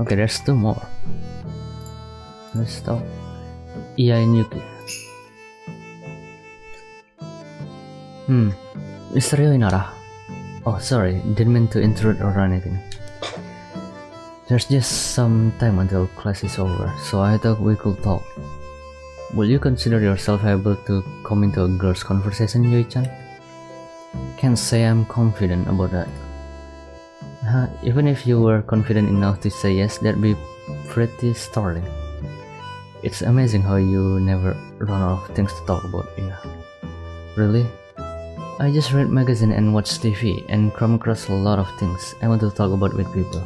Okay, there's two more. Let's stop. Iya and Yuki. Mr. Yoinara. Oh, sorry, didn't mean to intrude or anything. There's just some time until class is over, so I thought we could talk. Will you consider yourself able to come into a girl's conversation, Yui-chan? Can't say I'm confident about that. Even if you were confident enough to say yes, that'd be pretty startling. It's amazing how you never run out of things to talk about. Yeah. Really? I just read magazine and watch TV and come across a lot of things I want to talk about with people.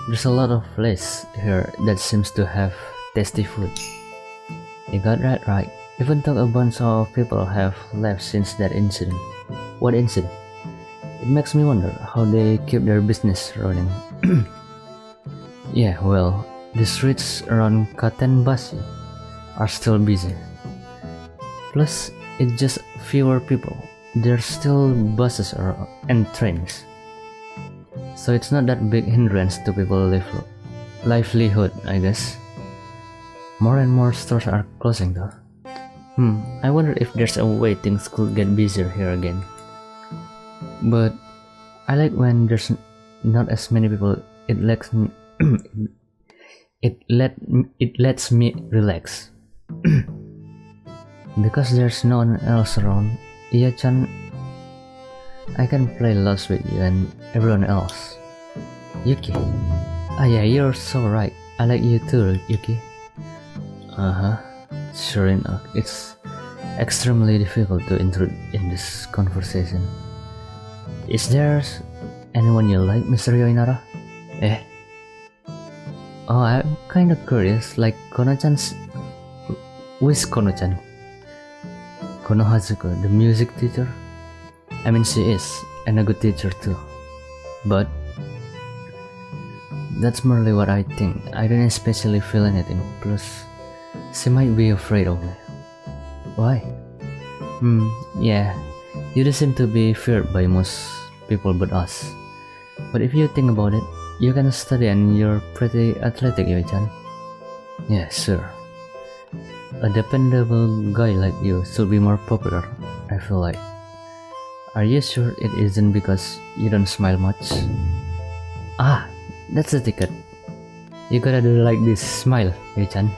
There's a lot of place here that seems to have tasty food. You got that right. Even though a bunch of people have left since that incident. What incident? It makes me wonder how they keep their business running. Yeah, well, the streets around Katenbashi are still busy. Plus, it's just fewer people. There's still buses and trains. So it's not that big hindrance to people's livelihood, I guess. More and more stores are closing though. I wonder if there's a way things could get busier here again. But I like when there's not as many people. It lets me relax. Because there's no one else around. Iya-chan, I can play lots with you and everyone else. Yuki. Yeah, you're so right. I like you too, Yuki. Sure enough, it's extremely difficult to intrude in this conversation. Is there anyone you like, Mr. Yoinara? Oh, I'm kinda curious, like Kono-chan's... Who is Kono-chan? Kono Hazuko, the music teacher? I mean, she is, and a good teacher too. But... that's merely what I think. I don't especially feel anything, plus... she might be afraid of me. Why? Yeah, you do seem to be feared by most people but us. But if you think about it, you can study and you're pretty athletic, Yui-chan. Yeah, sure. A dependable guy like you should be more popular, I feel like. Are you sure it isn't because you don't smile much? That's the ticket. You gotta do like this, smile, Yui-chan.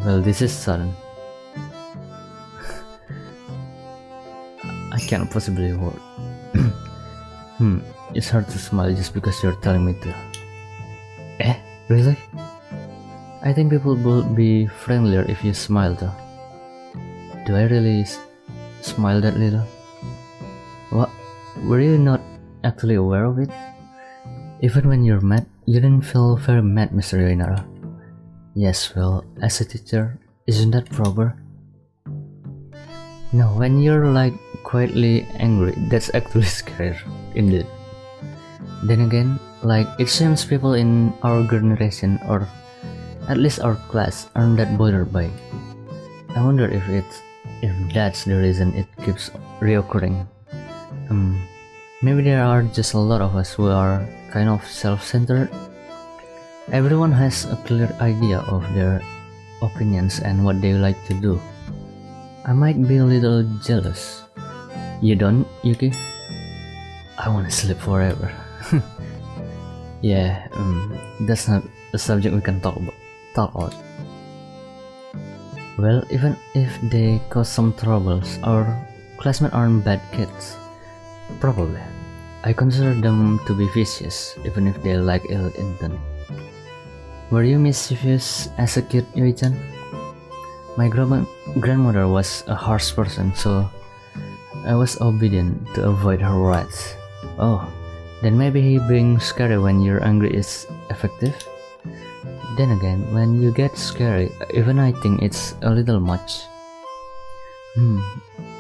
Well, this is sudden. I can't possibly work. It's hard to smile just because you're telling me to. Really? I think people would be friendlier if you smile though. Do I really smile that little? What? Were you not actually aware of it? Even when you're mad, you didn't feel very mad, Mr. Yoinara. Yes, well, as a teacher, isn't that proper? No, when you're like quietly angry, that's actually scary, indeed. Then again, like it seems people in our generation, or at least our class, aren't that bothered by it. I wonder if that's the reason it keeps reoccurring. Maybe there are just a lot of us who are kind of self-centered. Everyone has a clear idea of their opinions and what they like to do. I might be a little jealous. You don't, Yuki? I wanna sleep forever. Yeah, that's not a subject we can talk about. Well, even if they cause some troubles, our classmates aren't bad kids. Probably. I consider them to be vicious, even if they lack ill intent. Were you mischievous as a kid, Yui-chan? My grandmother was a harsh person, so I was obedient to avoid her wrath. Oh, then maybe being scary when you're angry is effective? Then again, when you get scary, even I think it's a little much.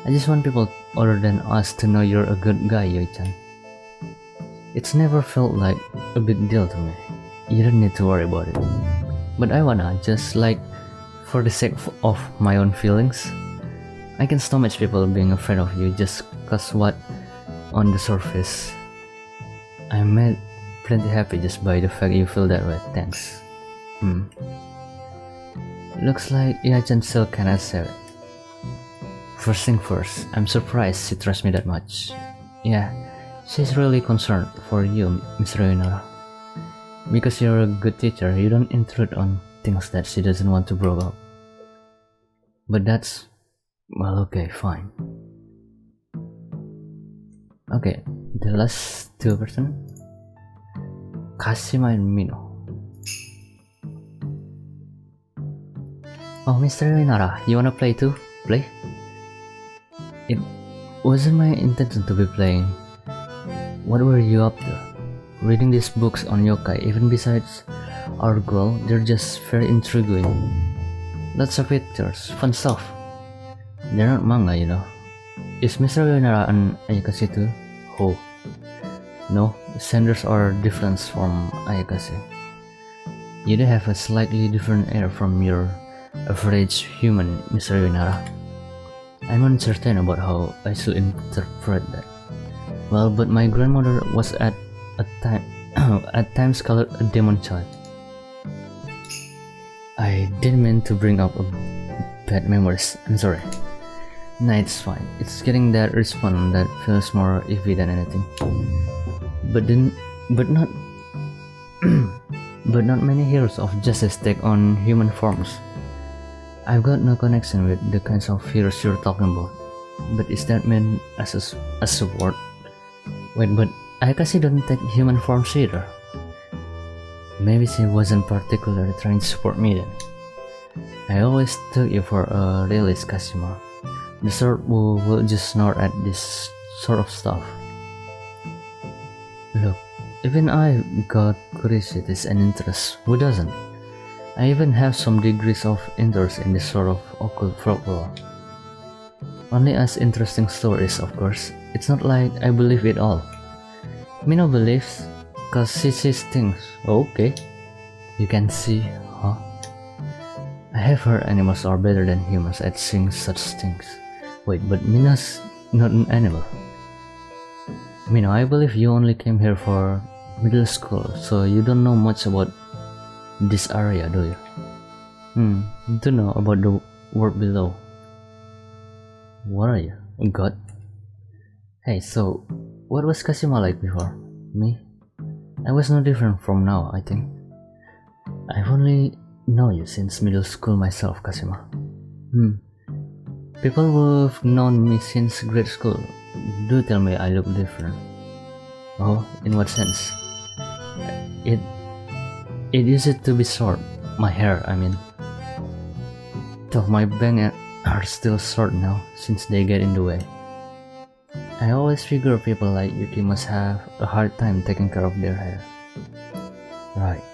I just want people other than us to know you're a good guy, Yui-chan. It's never felt like a big deal to me. You don't need to worry about it. But I wanna, just like, for the sake of my own feelings. I can stomach people being afraid of you just cause what on the surface. I met plenty happy just by the fact you feel that way. Thanks. Looks like Yachan still cannot save it. First thing first, I'm surprised she trusts me that much. Yeah, she's really concerned for you, Mr. Yonara. Because you're a good teacher, you don't intrude on things that she doesn't want to bring up. But that's... well, okay, fine. Okay, the last two person. Kashima and Mino. Oh, Mr. Yonara, you wanna play too? Play? It wasn't my intention to be playing. What were you up to? Reading these books on yokai, even besides our goal, they're just very intriguing. Lots of pictures, fun stuff. They're not manga, you know. Is Mr. Yonara an Ayakashi too? Oh. No, Sanders are different from Ayakashi. You do have a slightly different air from your average human, Mr. Yonara. I'm uncertain about how I should interpret that. Well, but my grandmother was at times called a demon child. I didn't mean to bring up bad memories. I'm sorry. Nah, it's fine. It's getting that response that feels more iffy than anything. But not not many heroes of justice take on human forms. I've got no connection with the kinds of heroes you're talking about. But is that meant as a support? Wait, but Ayakashi don't take human forms either. Maybe she wasn't particularly trying to support me then. I always took you for a realist, Kashima. The sort who will just snort at this sort of stuff. Look, even I got curiosities and interests. Who doesn't? I even have some degrees of interest in this sort of occult folklore. Only as interesting stories, of course. It's not like I believe it all. Mino believes, cause she sees things. Okay. You can see, huh? I have heard animals are better than humans at seeing such things. Wait, but Mina's not an animal. Mino, I believe you only came here for middle school, so you don't know much about this area, do you? You don't know about the world below. What are you? A god? Hey, so what was Kashima like before? Me? I was no different from now, I think. I've only known you since middle school myself, Kashima. People who've known me since grade school do tell me I look different. Oh, in what sense? It used to be short. My hair, I mean. Though my bangs are still short now, since they get in the way. I always figure people like Yuki must have a hard time taking care of their hair. Right.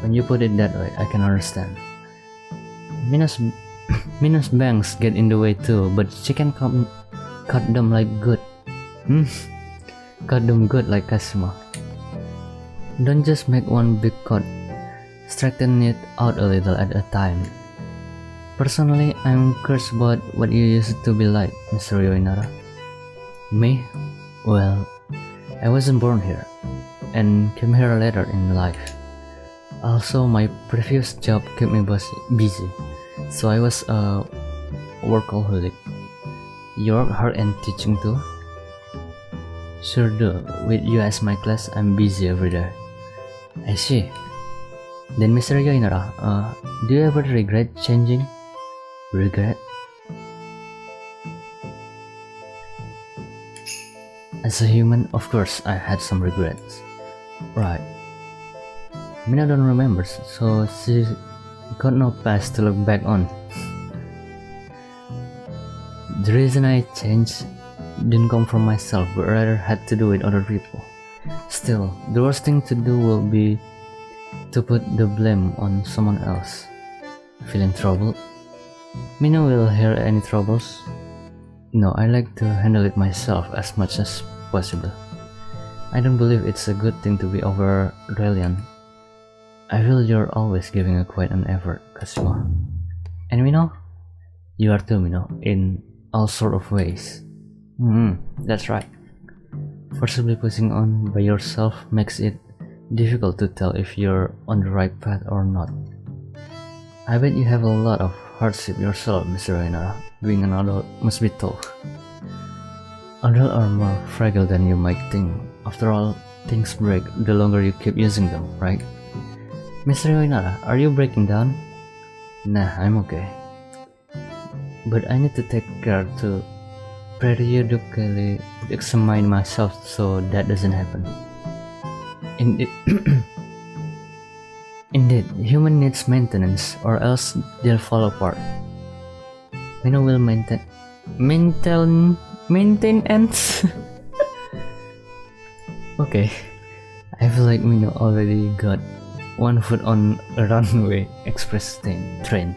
When you put it that way, I can understand. Mina's bangs get in the way too, but she can cut them like good. Cut them good like Kashima. Don't just make one big cut. Straighten it out a little at a time. Personally, I'm curious about what you used to be like, Mr. Yonara. Me? Well, I wasn't born here, and came here later in life. Also, my previous job kept me busy, so I was a workaholic. You work hard in teaching too? Sure do. With you as my class, I'm busy every day. I see. Then Mr. Yonara, do you ever regret changing? Regret? As a human, of course, I had some regrets. Right. Mina don't remember, so she got no past to look back on. The reason I changed didn't come from myself, but rather had to do with other people. Still, the worst thing to do will be to put the blame on someone else. Feeling troubled? Mina will hear any troubles? No, I like to handle it myself as much as possible. I don't believe it's a good thing to be over reliant. I feel you're always giving a quite an effort, Kashima. And Mino? You are too, Mino, in all sort of ways. That's right. Forcibly pushing on by yourself makes it difficult to tell if you're on the right path or not. I bet you have a lot of hardship yourself, Mr. Rainara. Being an adult must be tough. Adults are more fragile than you might think. After all, things break the longer you keep using them, right? Mr. Rainara, are you breaking down? Nah, I'm okay. But I need to take care to periodically examine myself so that doesn't happen. Indeed, human needs maintenance or else they'll fall apart. Mino will maintenance. Okay, I feel like Mino already got one foot on a runway express train.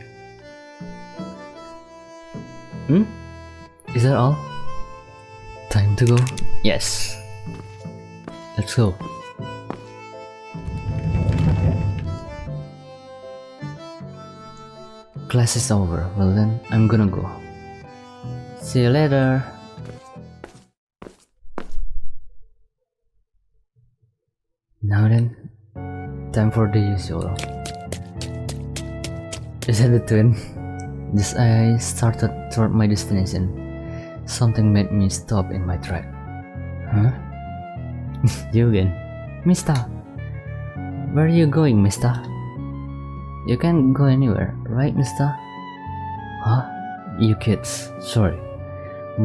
Is that all? Time to go? Yes. Let's go. Class is over. Well then, I'm gonna go. See you later. Now then, time for the usual. Is that the twin? Just as I started toward my destination, something made me stop in my track. Huh? You again? Mister! Where are you going, mister? You can't go anywhere, right, mister? Huh? You kids, sorry,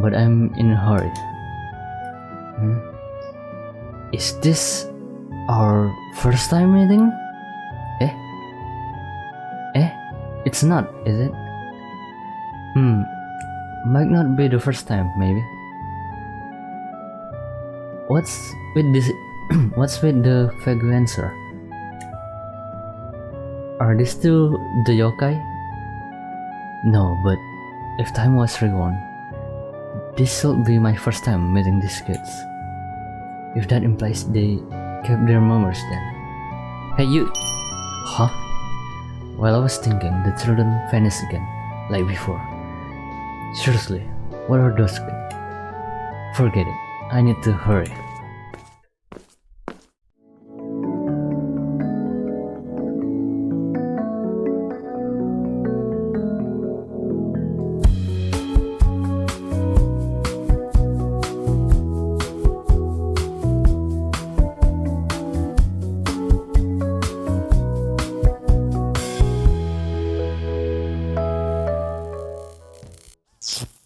but I'm in a hurry. Is this our first time meeting? It's not, is it? Might not be the first time, maybe. What's with this? What's with the vague answer? Are these two the yokai? No, but if time was rewound, this should be my first time meeting these kids. If that implies they kept their memories then. Hey you! Huh? While I was thinking, the children vanished again, like before. Seriously, what are those kids? Forget it, I need to hurry.